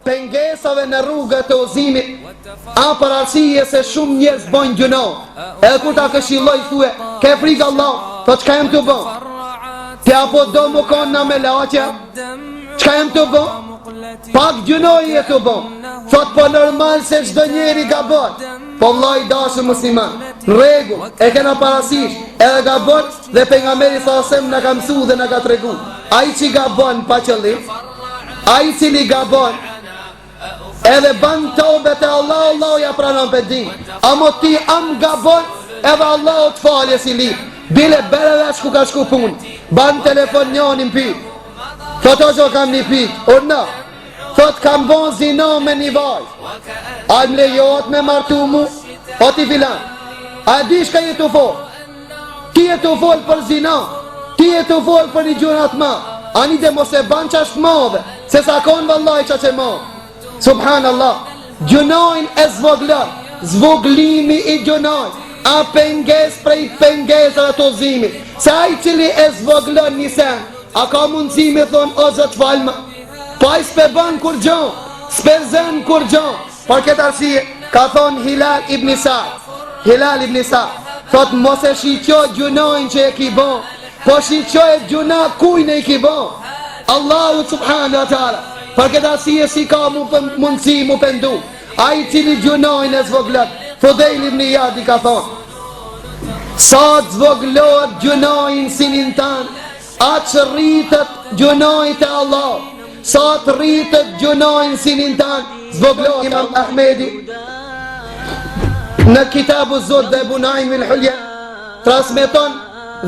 pengesave në rrugët e udhëzimit, a për arsye se shumë njerëz bojnë gjuna. Edhe kur ta këshilloj thue, ke frikë Allah, po çka jam të bë? Ti apo do më konë na me laqja? Çka jam të bë? Pak gjunoj e të bë. Thot po normal se çdo njeri gabon. Po vllai dashur musliman, në rregull, e kena parasysh, edhe gabon dhe pejgamberi sallallahu alajhi wasallam na ka mësuar dhe na ka treguar. Ai që gabon pa qëllim, ai cili gabon edhe ban tobe te Allah, Allah ja pranon bedin. Amo ti am gabon edhe Allah të falje si li. Bile bere veç ku ka shku pun. Ban telefon njonin pyt. Thot o që kam një pyt. Urna. Thot kam bon zina me një vaj. A më lejot me martu mu? O ti filan. A di shka je të fol? Ti je të fol për zina. Ti je të fol për një gjunat ma. Ani dhe mos e ban qasht madhe. Se sa konë vëllaj qa që madhe. Subhanallah. Gjunajn e zvoglon. Zvoglimi i gjunajn. A penges prej pengesave të udhëzimit. Se ai cili e zvoglon një sen, a ka mundësi me thonë o zot falma? Po ai s'pe ban kur gjon, s'pe zën kur gjon. Por këtë arsye ka thonë Hilal ibn Sa'd. Hilal ibn Sa'd thot mos e shiqo gjunojnë që e ki bon, po shiqo e gjuna kujnë e ki bon. Allahu subhanahu wa taala. Por këtë arsye si ka mundësi mu pendu. Ai cili gjunojnë e zvoglon. Fudejl ibn Iyad ka thonë, sa të zvoglohet gjunojnë sinin tanë, atë që rritët gjunojnë të Allah. Sa të rritët gjunojnë sinin tanë, zvoglohet. Imam Ahmedi në kitabu Zod dhe Bunajmi l'Hulja transmeton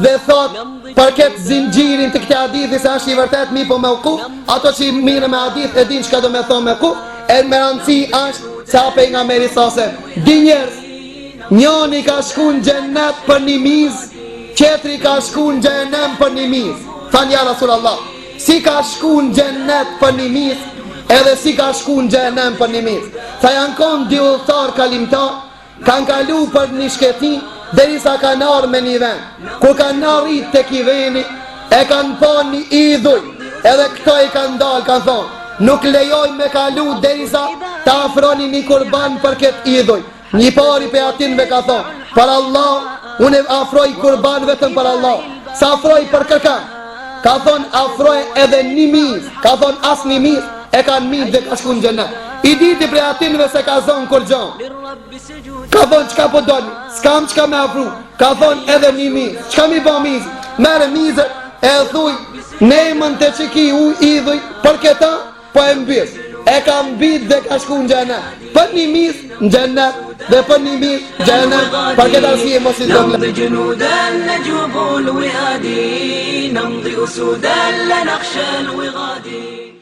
dhe thot për këtë zinxhirin të këtë hadithi, se është i vërtet mi po me uku, ato që i mire me hadith e din që ka do me thonë me uku, e me rëndësi është se a pejgamberi sasem. Di njerëz, njoni ka shku në gjennet për një miz, qetri ka shku në gjennem për një miz. Than ja Rasulallah, si ka shku në gjennet për një miz, edhe si ka shku në gjennem për një miz. Tha janë konë dy udhëtar kalimtar, kanë kalu për një shketin, derisa kanë arë me një ven. Kur kanë arrit të ki veni, e kanë pa një idhuj, edhe këto i kanë dalë, kanë thonë, nuk lejoj me kalu derisa ta afroni një kurban për këtë idhuj. Një pari pe atinve ka thonë, për Allah, unë afroj kurban vetëm për Allah. Sa afroj për kërka? Ka thonë afroj edhe një miz. Ka thonë as një miz, e kanë miz dhe ka shku në gjennet. I diti pre atinve se ka zonë kur gjonë. Ka thonë qka po doni, s'kam qka me afru. Ka thonë edhe një miz. Qka mi ba miz? Mere mizër e thuj, nemën të që ki u idhuj për këta, po e mbis. E ka mbit dhe ka shku në gjennet. Për një miz në gjennet dhe për një miz në gjennet. Për këtë arsye mos i zonë. نمضي جنودا نجوب الوئاد نمضي أسودا لا نخشى الوغاد